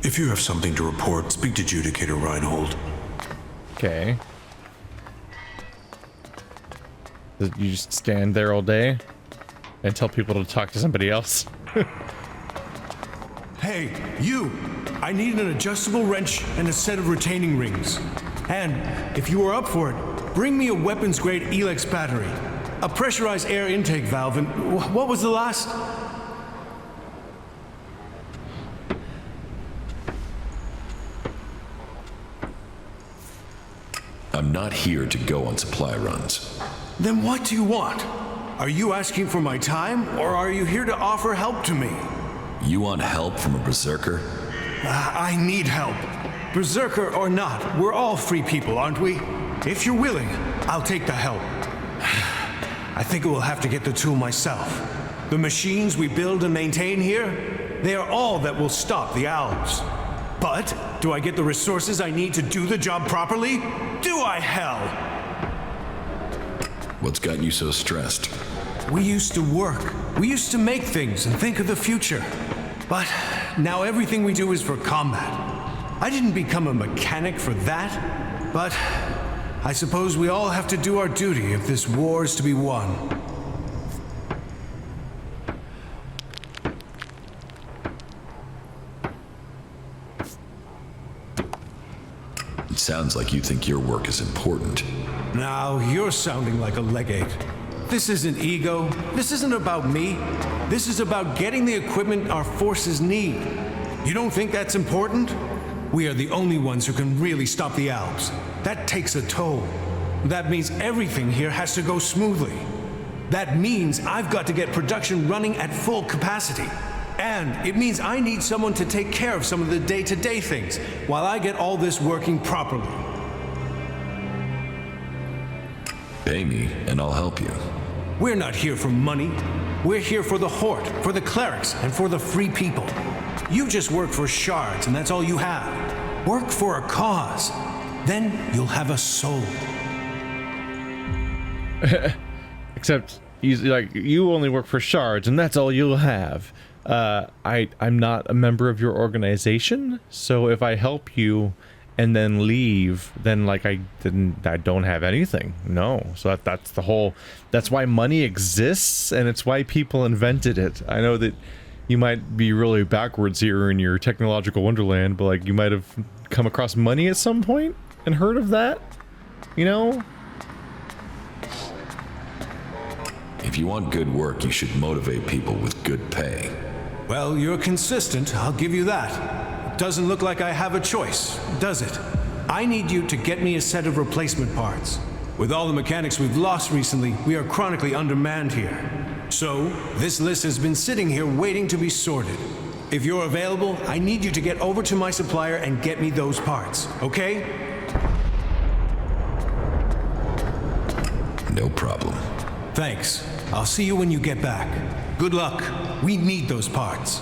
If you have something to report, speak to Judicator Reinhold. Okay. You just stand there all day and tell people to talk to somebody else? Hey, you! I need an adjustable wrench and a set of retaining rings. And, if you are up for it, bring me a weapons-grade ELEX battery, a pressurized air intake valve, and what was the last? I'm not here to go on supply runs. Then what do you want? Are you asking for my time, or are you here to offer help to me? You want help from a berserker? I need help. Berserker or not, we're all free people, aren't we? If you're willing, I'll take the help. I think I will have to get the tool myself. The machines we build and maintain here, they are all that will stop the owls. But, do I get the resources I need to do the job properly? Do I, hell? What's gotten you so stressed? We used to work. We used to make things and think of the future. But now everything we do is for combat. I didn't become a mechanic for that, but I suppose we all have to do our duty if this war is to be won. It sounds like you think your work is important. Now, you're sounding like a legate. This isn't ego. This isn't about me. This is about getting the equipment our forces need. You don't think that's important? We are the only ones who can really stop the Alps. That takes a toll. That means everything here has to go smoothly. That means I've got to get production running at full capacity. And it means I need someone to take care of some of the day-to-day things while I get all this working properly. Pay me, and I'll help you. We're not here for money. We're here for the Horde, for the clerics, and for the free people. You just work for shards, and that's all you have. Work for a cause. Then you'll have a soul. Except, you only work for shards, and that's all you'll have. I'm not a member of your organization, so if I help you and then leave, then I don't have anything. No. So that's the whole, that's why money exists, and it's why people invented it. I know that you might be really backwards here in your technological wonderland, but you might have come across money at some point and heard of that, you know? If you want good work, you should motivate people with good pay. Well, you're consistent, I'll give you that. Doesn't look like I have a choice, does it? I need you to get me a set of replacement parts. With all the mechanics we've lost recently, we are chronically undermanned here. So, this list has been sitting here waiting to be sorted. If you're available, I need you to get over to my supplier and get me those parts, okay? No problem. Thanks. I'll see you when you get back. Good luck. We need those parts.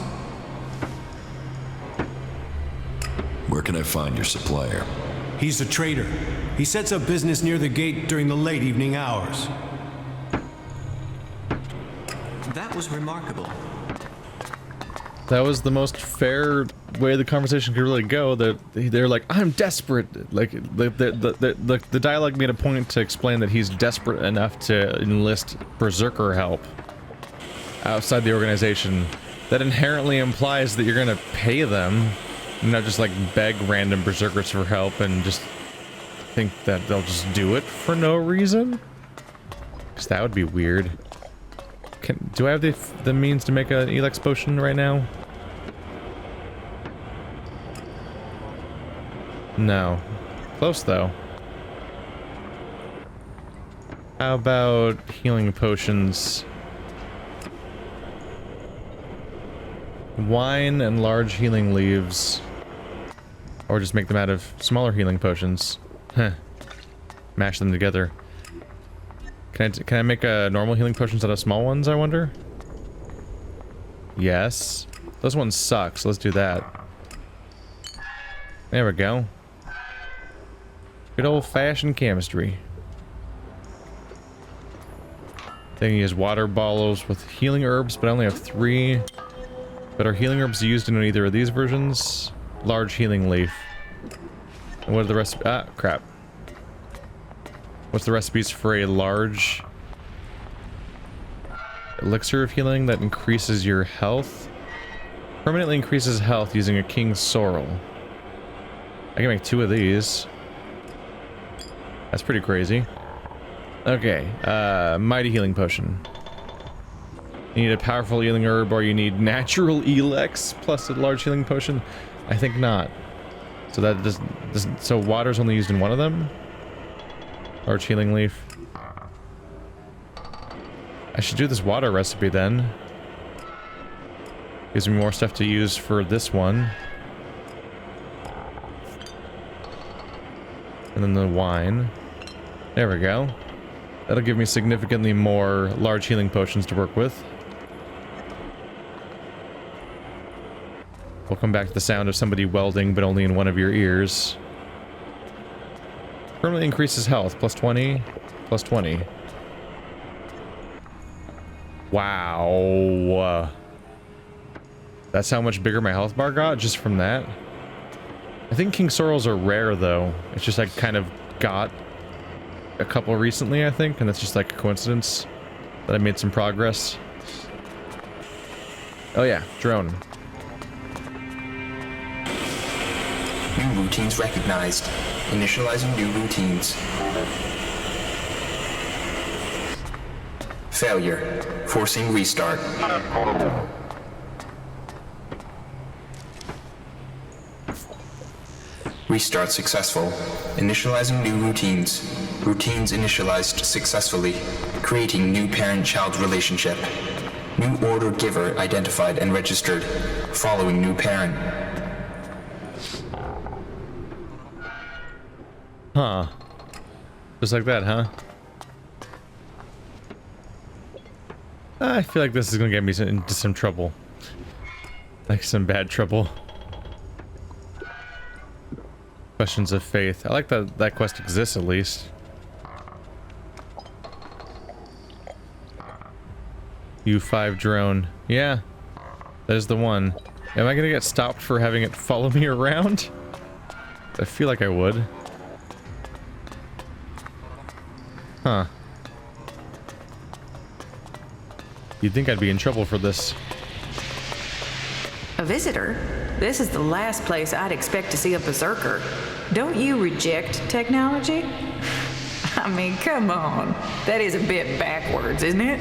Where can I find your supplier? He's a trader. He sets up business near the gate during the late evening hours. That was remarkable. That was the most fair way the conversation could really go. That they're like, I'm desperate. The dialogue made a point to explain that he's desperate enough to enlist berserker help outside the organization. That inherently implies that you're gonna pay them, and not just beg random berserkers for help and just think that they'll just do it for no reason. Because that would be weird. Do I have the means to make an ELEX potion right now? No. Close though. How about healing potions? Wine and large healing leaves. Or just make them out of smaller healing potions. Huh. Mash them together. Can I make normal healing potions out of small ones, I wonder? Yes. Those ones suck, so let's do that. There we go. Good old-fashioned chemistry. Then you use water bottles with healing herbs, but I only have 3. But are healing herbs used in either of these versions? Large healing leaf. And what are the rest? Ah, crap. What's the recipes for a large elixir of healing that increases your health? Permanently increases health using a king's sorrel. I can make 2 of these. That's pretty crazy. Okay, mighty healing potion. You need a powerful healing herb, or you need natural ELEX plus a large healing potion? I think not. So that doesn't. So water's only used in one of them? Large healing leaf. I should do this water recipe then. Gives me more stuff to use for this one. And then the wine. There we go. That'll give me significantly more large healing potions to work with. We'll come back to the sound of somebody welding, but only in one of your ears. Permanently increases health. Plus 20. Plus 20. Wow. That's how much bigger my health bar got just from that. I think king sorrels are rare though. It's just I kind of got a couple recently, I think, and that's just like a coincidence that I made some progress. Oh yeah, drone. New routines recognized. Initializing new routines. Failure. Forcing restart. Restart successful. Initializing new routines. Routines initialized successfully. Creating new parent-child relationship. New order giver identified and registered. Following new parent. Huh. Just like that, huh? I feel like this is gonna get me into some trouble. Like some bad trouble. Questions of faith. I like that that quest exists at least. U5 drone. Yeah. That is the one. Am I gonna get stopped for having it follow me around? I feel like I would. Huh. You'd think I'd be in trouble for this. A visitor? This is the last place I'd expect to see a berserker. Don't you reject technology? I mean, come on. That is a bit backwards, isn't it?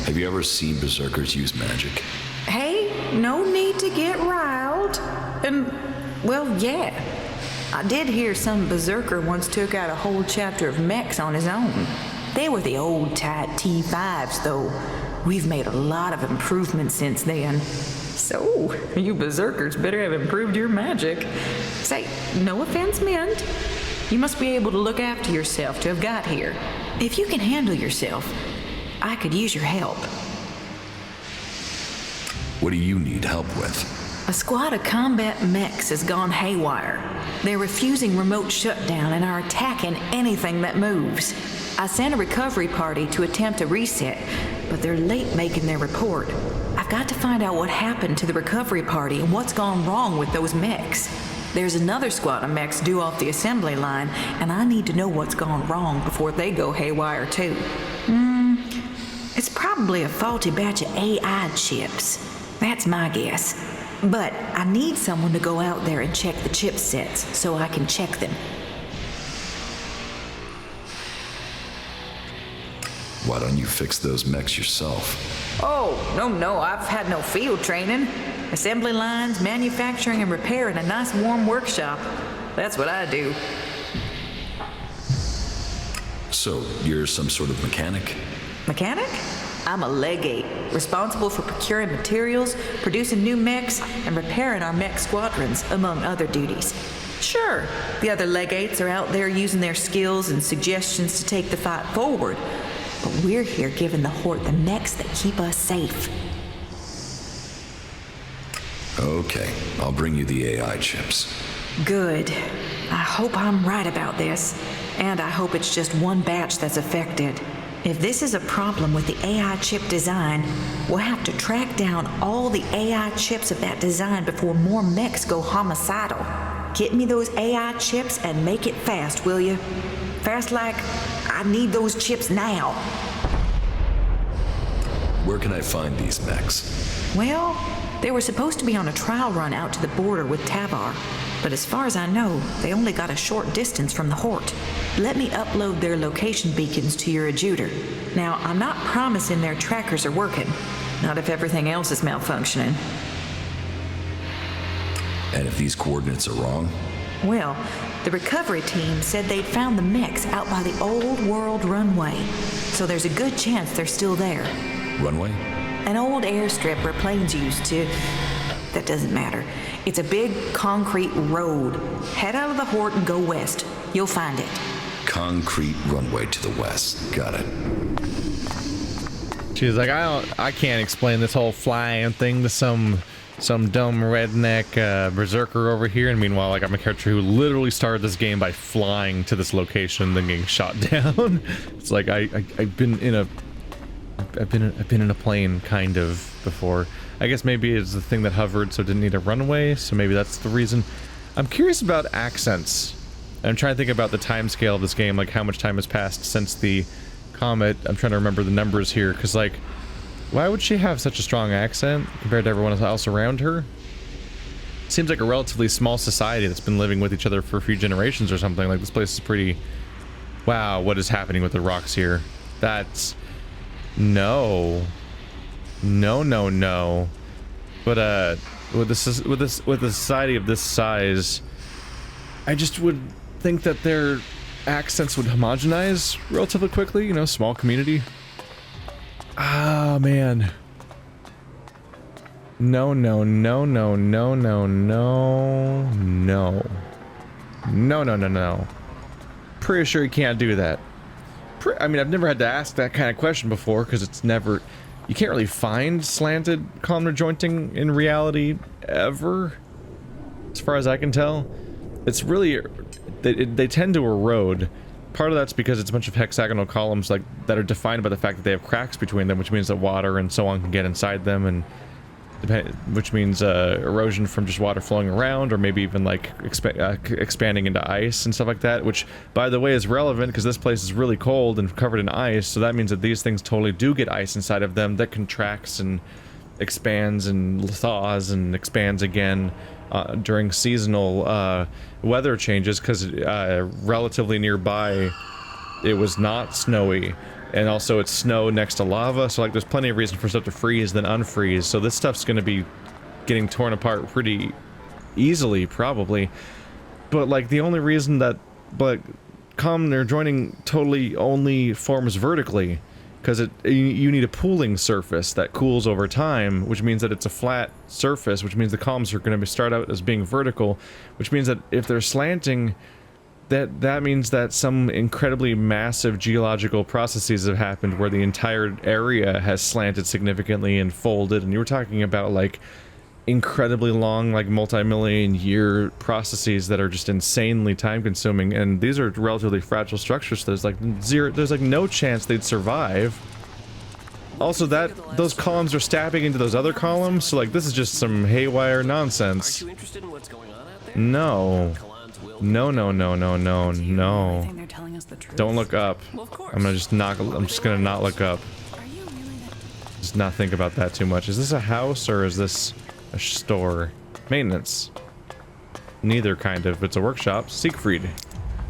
Have you ever seen berserkers use magic? Hey, no need to get riled. Well, yeah. I did hear some berserker once took out a whole chapter of mechs on his own. They were the old tight T5s, though. We've made a lot of improvements since then. So, you berserkers better have improved your magic. Say, no offense meant. You must be able to look after yourself to have got here. If you can handle yourself, I could use your help. What do you need help with? A squad of combat mechs has gone haywire. They're refusing remote shutdown and are attacking anything that moves. I sent a recovery party to attempt a reset, but they're late making their report. I've got to find out what happened to the recovery party and what's gone wrong with those mechs. There's another squad of mechs due off the assembly line, and I need to know what's gone wrong before they go haywire too. It's probably a faulty batch of AI chips. That's my guess. But I need someone to go out there and check the chipsets so I can check them. Why don't you fix those mechs yourself? Oh, no, I've had no field training. Assembly lines, manufacturing, and repair in a nice warm workshop. That's what I do. So, you're some sort of mechanic? Mechanic? I'm a legate, responsible for procuring materials, producing new mechs, and repairing our mech squadrons, among other duties. Sure, the other legates are out there using their skills and suggestions to take the fight forward, but we're here giving the Horde the mechs that keep us safe. Okay, I'll bring you the AI chips. Good. I hope I'm right about this, and I hope it's just one batch that's affected. If this is a problem with the AI chip design, we'll have to track down all the AI chips of that design before more mechs go homicidal. Get me those AI chips and make it fast, will you? Fast like I need those chips now. Where can I find these mechs? Well, they were supposed to be on a trial run out to the border with Tavar, but as far as I know, they only got a short distance from the Hort. Let me upload their location beacons to your adjuter. Now, I'm not promising their trackers are working, not if everything else is malfunctioning. And if these coordinates are wrong? Well, the recovery team said they'd found the mechs out by the old world runway, so there's a good chance they're still there. Runway? An old airstrip where planes used to. That doesn't matter. It's a big concrete road. Head out of the Hort and go west. You'll find it. Concrete runway to the west. Got it. She's like, I can't explain this whole flying thing to some dumb redneck berserker over here. And meanwhile, like, I'm a character who literally started this game by flying to this location, then getting shot down. It's like I've been in a plane kind of before. I guess maybe it's the thing that hovered, so it didn't need a runway. So maybe that's the reason. I'm curious about accents. I'm trying to think about the time scale of this game, like how much time has passed since the comet. I'm trying to remember the numbers here, because like, why would she have such a strong accent compared to everyone else around her? Seems like a relatively small society that's been living with each other for a few generations or something. Like, this place is pretty... Wow, what is happening with the rocks here? That's... No. No. But, with a society of this size, I just would think that their accents would homogenize relatively quickly, you know, small community. Ah, man. No. Pretty sure you can't do that. I mean, I've never had to ask that kind of question before, because it's never... You can't really find slanted column rejointing in reality, ever. As far as I can tell. It's really... They tend to erode. Part of that's because it's a bunch of hexagonal columns like that are defined by the fact that they have cracks between them, which means that water and so on can get inside them, and which means erosion from just water flowing around, or maybe even like expanding into ice and stuff like that, which, by the way, is relevant because this place is really cold and covered in ice, so that means that these things totally do get ice inside of them that contracts and expands and thaws and expands again during seasonal weather changes, because relatively nearby it was not snowy, and also it's snow next to lava, so like there's plenty of reason for stuff to freeze then unfreeze, so this stuff's gonna be getting torn apart pretty easily probably. But like the only reason that column they're joining totally only forms vertically, because you need a pooling surface that cools over time, which means that it's a flat surface, which means the columns are going to start out as being vertical, which means that if they're slanting, that means that some incredibly massive geological processes have happened where the entire area has slanted significantly and folded, and you were talking about like incredibly long, like multi-million year processes that are just insanely time consuming, and these are relatively fragile structures, so there's like no chance they'd survive. Also, those columns are stabbing into those other columns, so like this is just some haywire nonsense. Aren't you interested in what's going on out there? No. No. Don't look up. Well, of course. I'm just gonna not look up. Just not think about that too much. Is this a house or is this a store? Maintenance. Neither, kind of. It's a workshop. Siegfried.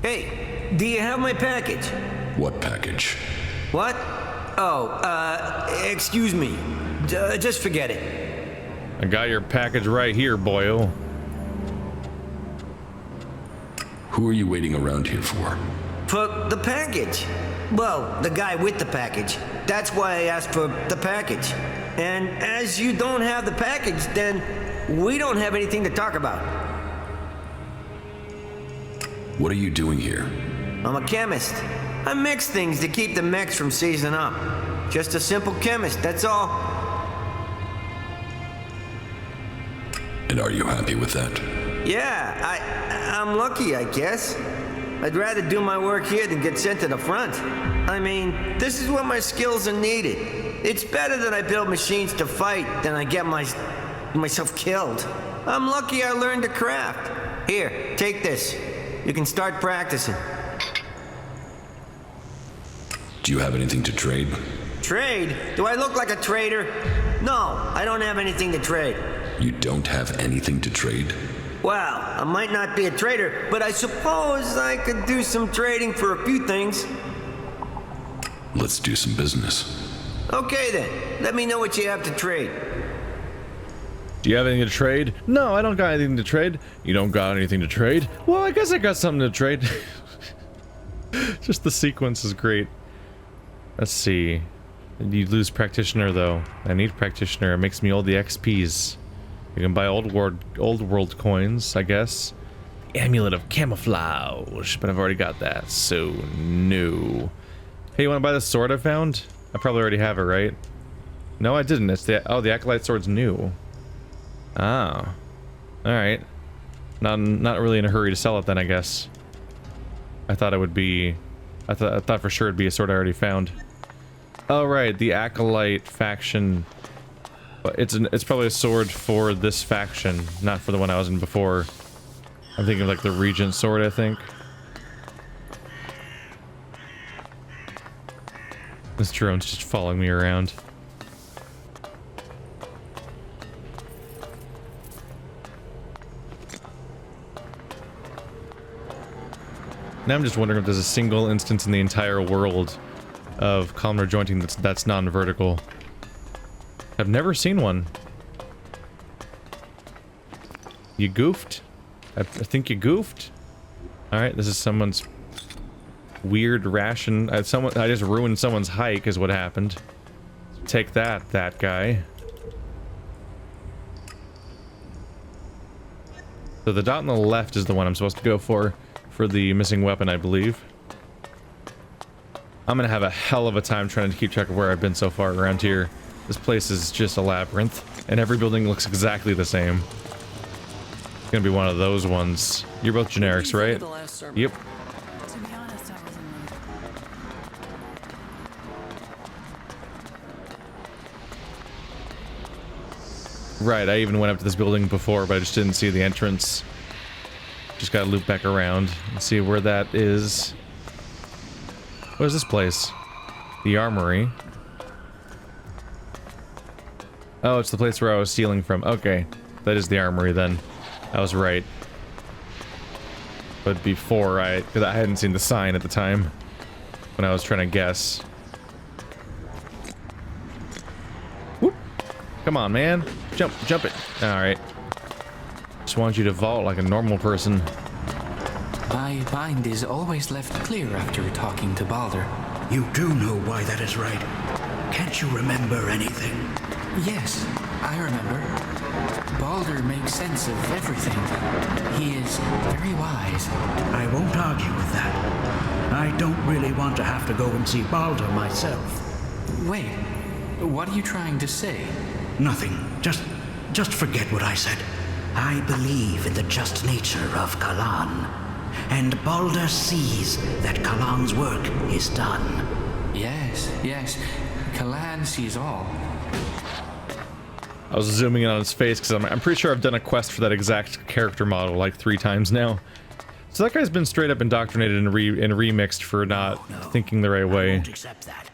Hey, do you have my package? What package? What? Oh, excuse me. Just forget it. I got your package right here, boyo. Who are you waiting around here for? For the package. Well, the guy with the package. That's why I asked for the package. And as you don't have the package, then we don't have anything to talk about. What are you doing here? I'm a chemist. I mix things to keep the mechs from seizing up. Just a simple chemist, that's all. And are you happy with that? Yeah, I'm lucky, I guess. I'd rather do my work here than get sent to the front. I mean, this is where my skills are needed. It's better that I build machines to fight than I get myself killed. I'm lucky I learned to craft. Here, take this. You can start practicing. Do you have anything to trade? Trade? Do I look like a trader? No, I don't have anything to trade. You don't have anything to trade? Well, I might not be a trader, but I suppose I could do some trading for a few things. Let's do some business. Okay then, let me know what you have to trade. Do you have anything to trade? No, I don't got anything to trade. You don't got anything to trade? Well, I guess I got something to trade. Just the sequence is great. Let's see. You lose practitioner though. I need practitioner. It makes me all the XPs. You can buy old world coins, I guess. Amulet of camouflage, but I've already got that, so no. Hey, you want to buy the sword I found? I probably already have it, right? No, I didn't. It's the acolyte sword's new. Ah, all right. Not really in a hurry to sell it then, I guess. I thought it would be. I thought for sure it'd be a sword I already found. Oh right, the acolyte faction. It's probably a sword for this faction, not for the one I was in before. I'm thinking of like the Regent sword, I think. This drone's just following me around. Now I'm just wondering if there's a single instance in the entire world of columnar jointing that's non-vertical. I've never seen one. You goofed? I think you goofed. Alright, this is someone's weird ration. I just ruined someone's hike is what happened. Take that guy. So the dot on the left is the one I'm supposed to go for the missing weapon, I believe. I'm gonna have a hell of a time trying to keep track of where I've been so far around here. This place is just a labyrinth, and every building looks exactly the same. It's gonna be one of those ones. You're both generics, right? Yep. To be honest, I wasn't Right, I even went up to this building before, but I just didn't see the entrance. Just gotta loop back around and see where that is. What is this place? The armory. Oh, it's the place where I was stealing from. Okay, that is the armory then. I was right. But before, because I hadn't seen the sign at the time when I was trying to guess. Whoop. Come on, man. Jump it. Alright. Just want you to vault like a normal person. My mind is always left clear after talking to Ballard. You do know why that is right. Can't you remember anything? Yes, I remember. Ballard makes sense of everything. He is very wise. I won't argue with that. I don't really want to have to go and see Balder myself. Wait, what are you trying to say? Nothing. Just forget what I said. I believe in the just nature of Kalan. And Balder sees that Kalan's work is done. Yes. Kalan sees all. I was zooming in on his face because I'm pretty sure I've done a quest for that exact character model like 3 times now. So that guy's been straight up indoctrinated and remixed for not thinking the right way. I won't accept that.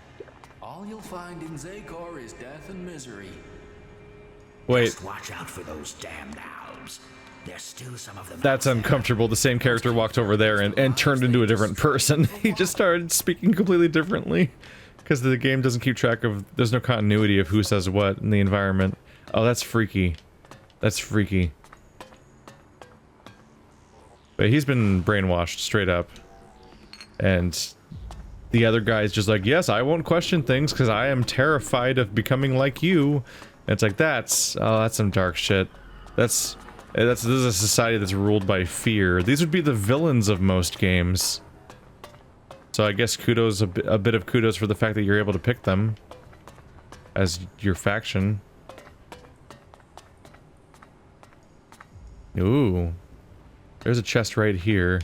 All you'll find in Zakor is death and misery. Wait, Just watch out for those damned owls. There's still some of them. that's uncomfortable. The same character walked over there and turned into a different person. He just started speaking completely differently because the game doesn't keep track of. There's no continuity of who says what in the environment. Oh, that's freaky. That's freaky. But he's been brainwashed straight up. And the other guy's just like, yes, I won't question things because I am terrified of becoming like you. And it's like, that's some dark shit. This is a society that's ruled by fear. These would be the villains of most games. So I guess kudos, a bit of kudos for the fact that you're able to pick them as your faction. Ooh. There's a chest right here.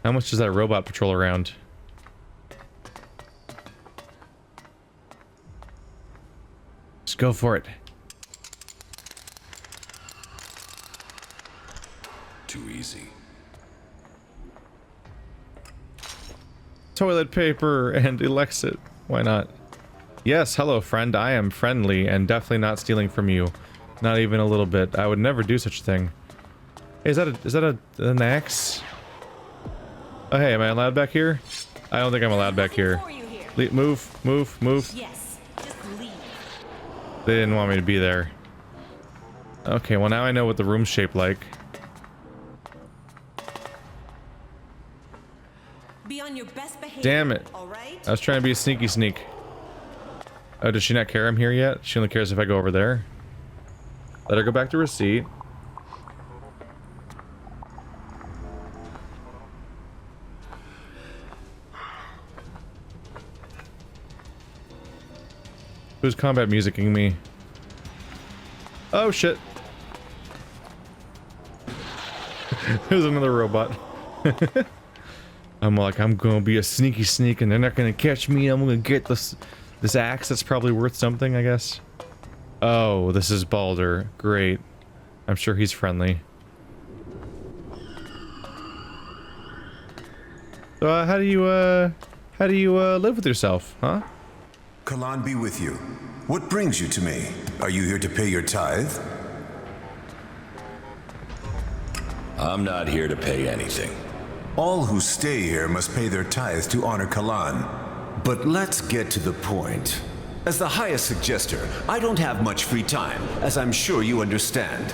How much does that robot patrol around? Just go for it. Too easy. Toilet paper and ELEX it. Why not? Yes, hello friend. I am friendly and definitely not stealing from you. Not even a little bit. I would never do such a thing. Hey, is that an axe? Oh hey, am I allowed back here? I don't think I'm allowed back here. Move. Yes, just leave. They didn't want me to be there. Okay, well now I know what the room's shaped like. Be on your best behavior. Damn it. All right? I was trying to be a sneaky sneak. Oh, does she not care I'm here yet? She only cares if I go over there. Let her go back to her seat. Who's combat musicking me? Oh shit. There's another robot. I'm like, I'm gonna be a sneaky sneak and they're not gonna catch me. I'm gonna get this axe that's probably worth something, I guess. Oh, this is Ballard. Great. I'm sure he's friendly. So, how do you live with yourself, huh? Kalan be with you. What brings you to me? Are you here to pay your tithe? I'm not here to pay anything. All who stay here must pay their tithe to honor Kalan. But let's get to the point. As the highest suggester, I don't have much free time, as I'm sure you understand.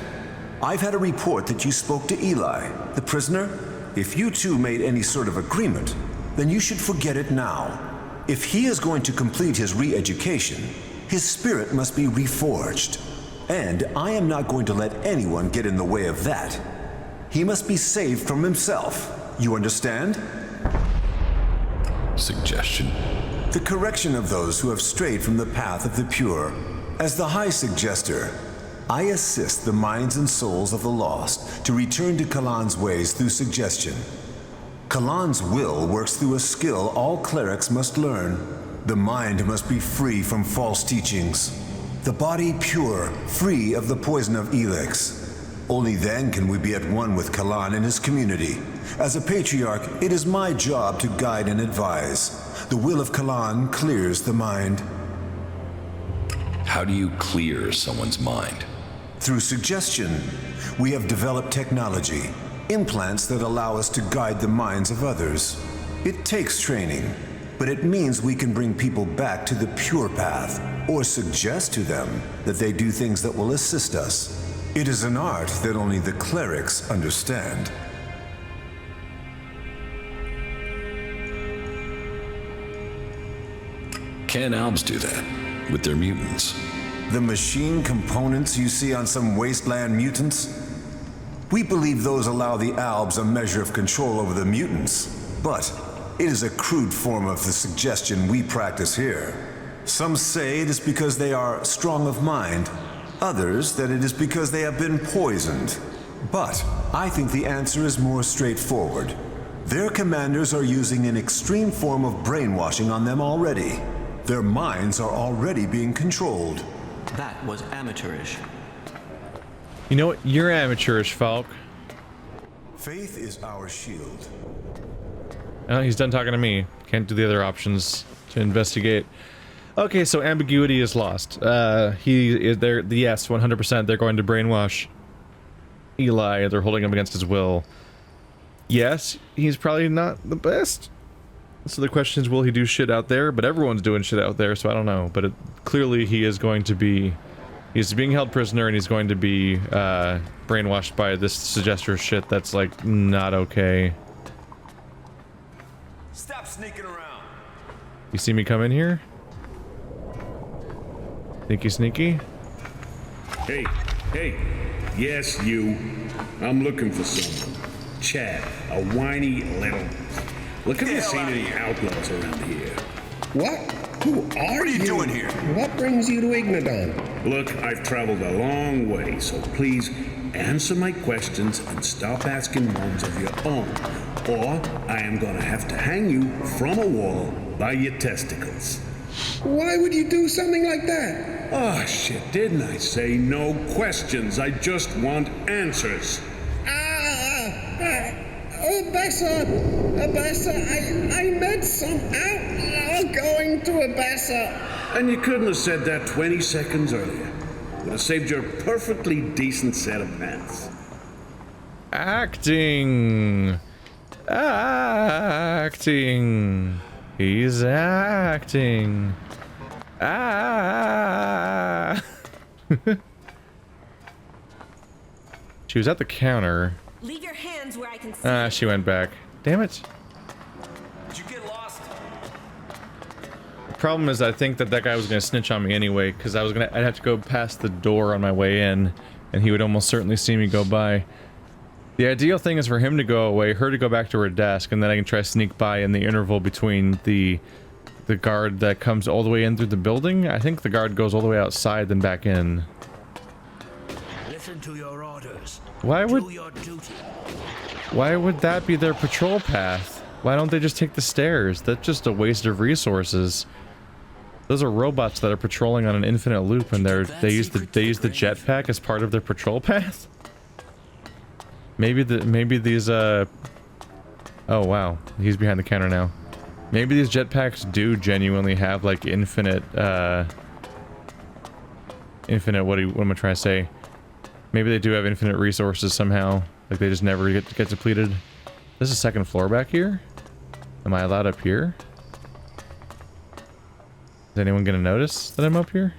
I've had a report that you spoke to Eli, the prisoner. If you two made any sort of agreement, then you should forget it now. If he is going to complete his re-education, his spirit must be reforged. And I am not going to let anyone get in the way of that. He must be saved from himself. You understand? Suggestion? The correction of those who have strayed from the path of the pure. As the High Suggester, I assist the minds and souls of the lost to return to Kalan's ways through suggestion. Kalan's will works through a skill all clerics must learn. The mind must be free from false teachings. The body pure, free of the poison of ELEX. Only then can we be at one with Kalan and his community. As a patriarch, it is my job to guide and advise. The will of Kalan clears the mind. How do you clear someone's mind? Through suggestion. We have developed technology, implants that allow us to guide the minds of others. It takes training, but it means we can bring people back to the pure path, or suggest to them that they do things that will assist us. It is an art that only the clerics understand. Can Albs do that with their mutants? The machine components you see on some wasteland mutants? We believe those allow the Albs a measure of control over the mutants, but it is a crude form of the suggestion we practice here. Some say it is because they are strong of mind, others that it is because they have been poisoned. But I think the answer is more straightforward. Their commanders are using an extreme form of brainwashing on them already. Their minds are already being controlled. That was amateurish. You know what? You're amateurish, Falk. Faith is our shield. Oh, he's done talking to me. Can't do the other options to investigate. Okay, so ambiguity is lost. He is there. Yes, 100%. They're going to brainwash Eli. They're holding him against his will. Yes, he's probably not the best. So the question is, will he do shit out there? But everyone's doing shit out there, so I don't know. But clearly he is going to be... He's being held prisoner and he's going to be brainwashed by this suggester shit that's like not okay. Stop sneaking around. You see me come in here? Sneaky sneaky? Hey, yes you. I'm looking for someone. Chad, a whiny little... Look, have you seen any outlaws around here? What? Who are you? What are you doing here? What brings you to Ignodon? Look, I've traveled a long way, so please answer my questions and stop asking ones of your own. or I am gonna have to hang you from a wall by your testicles. Why would you do something like that? Oh shit, didn't I say no questions? I just want answers. Abessa, I met some outlaw going to Abessa. And you couldn't have said that 20 seconds earlier. Would have saved you a perfectly decent set of pants. Acting. Acting. He's acting. Ah. She was at the counter. Leave your hands where I can see. She went back. Damn it. Did you get lost? The problem is I think that guy was gonna snitch on me anyway, because I'd have to go past the door on my way in, and he would almost certainly see me go by. The ideal thing is for him to go away, her to go back to her desk, and then I can try to sneak by in the interval between the guard that comes all the way in through the building. I think the guard goes all the way outside then back in. Listen to your orders. Why would Do your duty. Why would that be their patrol path? Why don't they just take the stairs? That's just a waste of resources. Those are robots that are patrolling on an infinite loop, and they use the jetpack as part of their patrol path. Maybe these oh wow, he's behind the counter now. Maybe these jetpacks do genuinely have like infinite what am I trying to say? Maybe they do have infinite resources somehow. Like they just never get depleted. There's a second floor back here. Am I allowed up here? Is anyone gonna notice that I'm up here?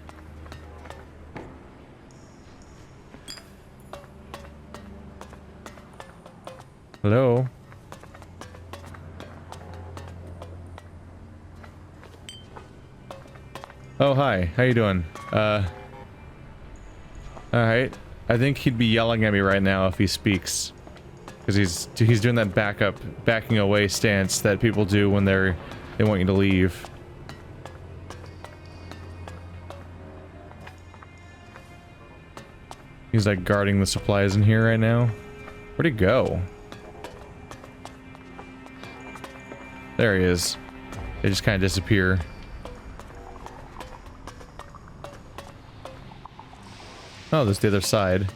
Hello? Oh, hi. How you doing? Alright. I think he'd be yelling at me right now if he speaks. Because he's doing that backing away stance that people do when they want you to leave. He's like guarding the supplies in here right now. Where'd he go? There he is. They just kind of disappear. Oh, there's the other side.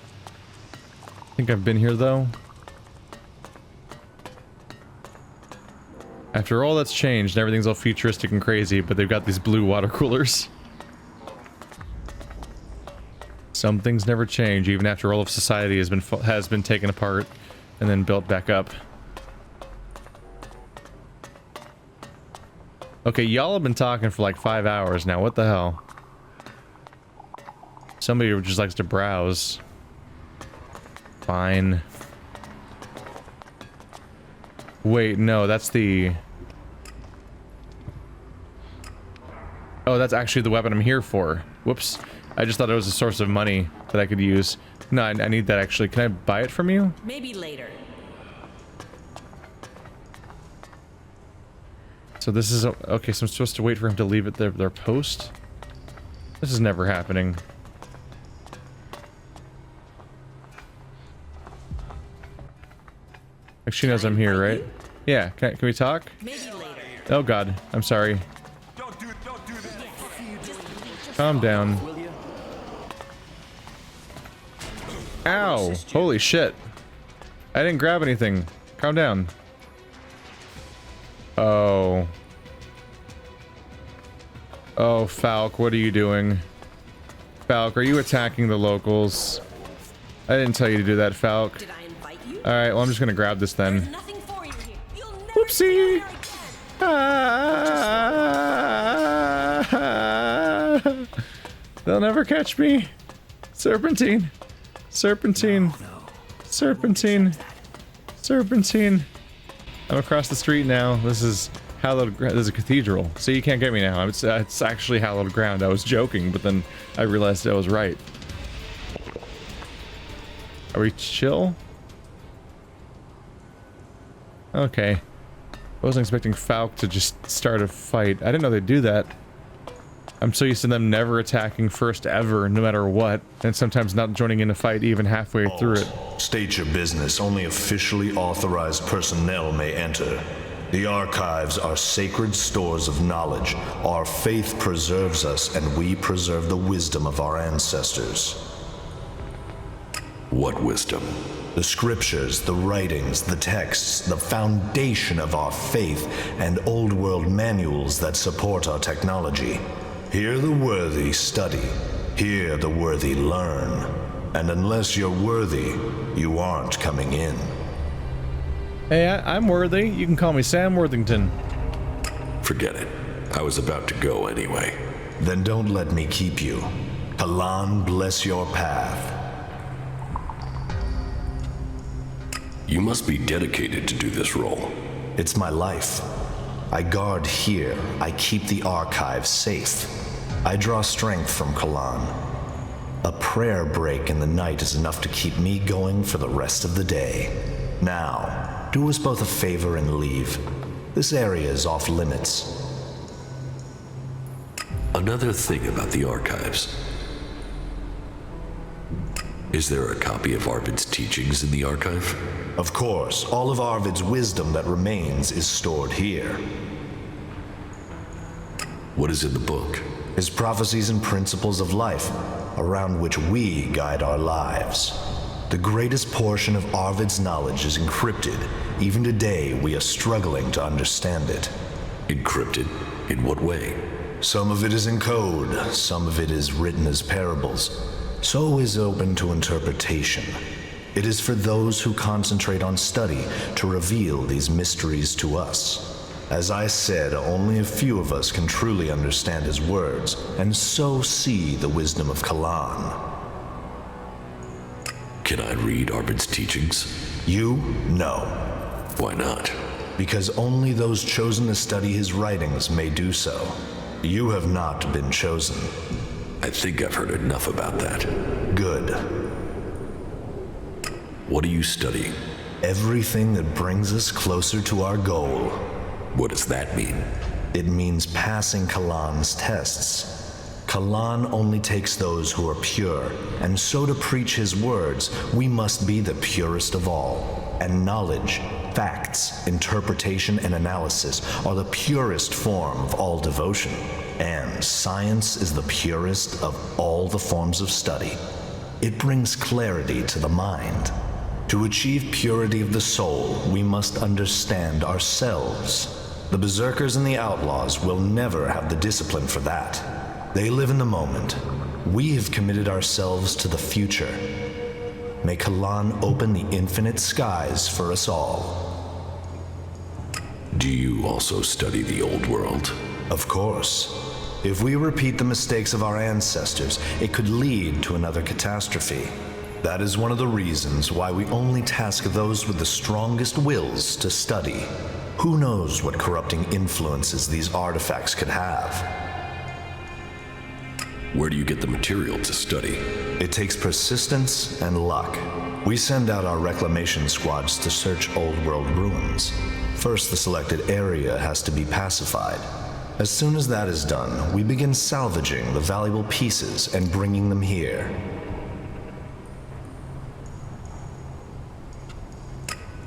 I think I've been here though. After all that's changed, everything's all futuristic and crazy, but they've got these blue water coolers. Some things never change, even after all of society has been taken apart and then built back up. Okay, y'all have been talking for like 5 hours now. What the hell? Somebody who just likes to browse. Fine. Wait, no, that's the... Oh, that's actually the weapon I'm here for. Whoops. I just thought it was a source of money that I could use. No, I need that actually. Can I buy it from you? Maybe later. So this is... Okay, so I'm supposed to wait for him to leave at their post? This is never happening. Like, she knows I'm here, right? Yeah, can we talk? Maybe later. Oh god, I'm sorry. Don't do this. Calm down. Ow! Holy shit. I didn't grab anything. Calm down. Oh. Oh, Falk, what are you doing? Falk, are you attacking the locals? I didn't tell you to do that, Falk. Did I invite you? Alright, well I'm just gonna grab this then. There's nothing for you here. You'll never Whoopsie! They'll never catch me. Serpentine. Serpentine. Serpentine. Serpentine. I'm across the street now. This is hallowed. There's a cathedral. So you can't get me now. It's actually hallowed ground. I was joking, but then I realized I was right. Are we chill? Okay. I wasn't expecting Falk to just start a fight. I didn't know they'd do that. I'm so used to them never attacking first ever, no matter what, and sometimes not joining in a fight even halfway through it. State your business. Only officially authorized personnel may enter. The archives are sacred stores of knowledge. Our faith preserves us, and we preserve the wisdom of our ancestors. What wisdom? The scriptures, the writings, the texts, the foundation of our faith, and old world manuals that support our technology. Here the worthy study. Here the worthy learn. And unless you're worthy, you aren't coming in. Hey, I'm worthy. You can call me Sam Worthington. Forget it. I was about to go anyway. Then don't let me keep you. Kalan bless your path. You must be dedicated to do this role. It's my life. I guard here. I keep the archives safe. I draw strength from Kalan. A prayer break in the night is enough to keep me going for the rest of the day. Now, do us both a favor and leave. This area is off limits. Another thing about the archives. Is there a copy of Arvid's teachings in the archive? Of course, all of Arvid's wisdom that remains is stored here. What is in the book? His prophecies and principles of life, around which we guide our lives. The greatest portion of Arvid's knowledge is encrypted. Even today, we are struggling to understand it. Encrypted? In what way? Some of it is in code, some of it is written as parables. So is open to interpretation. It is for those who concentrate on study to reveal these mysteries to us. As I said, only a few of us can truly understand his words, and so see the wisdom of Kalan. Can I read Arvid's teachings? You? No. Why not? Because only those chosen to study his writings may do so. You have not been chosen. I think I've heard enough about that. Good. What are you studying? Everything that brings us closer to our goal. What does that mean? It means passing Kalan's tests. Kalan only takes those who are pure, and so to preach his words, we must be the purest of all. And knowledge, facts, interpretation, and analysis are the purest form of all devotion. And science is the purest of all the forms of study. It brings clarity to the mind. To achieve purity of the soul, we must understand ourselves. The berserkers and the outlaws will never have the discipline for that. They live in the moment. We have committed ourselves to the future. May Kalan open the infinite skies for us all. Do you also study the old world? Of course. If we repeat the mistakes of our ancestors, it could lead to another catastrophe. That is one of the reasons why we only task those with the strongest wills to study. Who knows what corrupting influences these artifacts could have? Where do you get the material to study? It takes persistence and luck. We send out our reclamation squads to search old world ruins. First, the selected area has to be pacified. As soon as that is done, we begin salvaging the valuable pieces and bringing them here.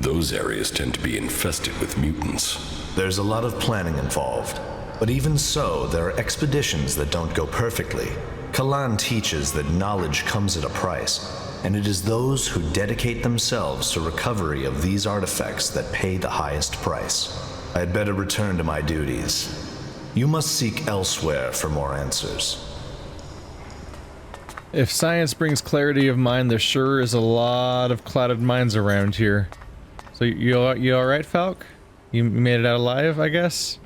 Those areas tend to be infested with mutants. There's a lot of planning involved. But even so, there are expeditions that don't go perfectly. Kalan teaches that knowledge comes at a price, and it is those who dedicate themselves to recovery of these artifacts that pay the highest price. I had better return to my duties. You must seek elsewhere for more answers. If science brings clarity of mind, there sure is a lot of clouded minds around here. So you alright, Falk? You made it out alive, I guess?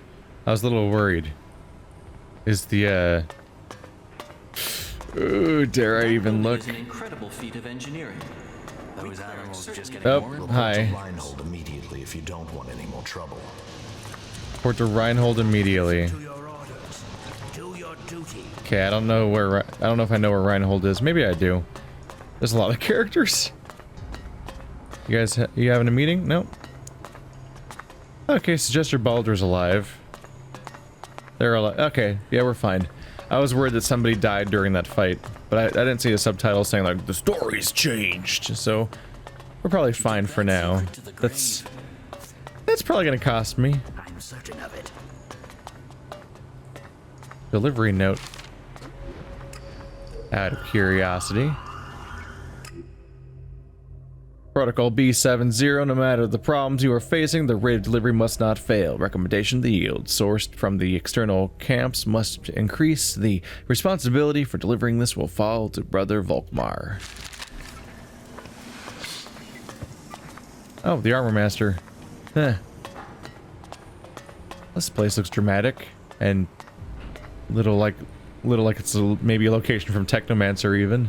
I was a little worried. Is the, ooh, dare I even look? It is an incredible feat of engineering. Those animals just get Oh, hi. Reinhold immediately if you don't want any more trouble. Report to Reinhold immediately. Okay, I don't know if I know where Reinhold is. Maybe I do. There's a lot of characters. You guys, you having a meeting? Nope. Okay, Suggester Baldur's alive. They're alive. Okay, yeah, we're fine. I was worried that somebody died during that fight, but I didn't see a subtitle saying like the story's changed, so we're probably fine for now. That's probably gonna cost me. I'm certain of it. Delivery note. Out of curiosity. Protocol B70, no matter the problems you are facing, the rate of delivery must not fail. Recommendation: the yield sourced from the external camps must increase. The responsibility for delivering this will fall to Brother Volkmar. Oh, the Armor Master. Huh. This place looks dramatic and little like it's maybe a location from Technomancer even.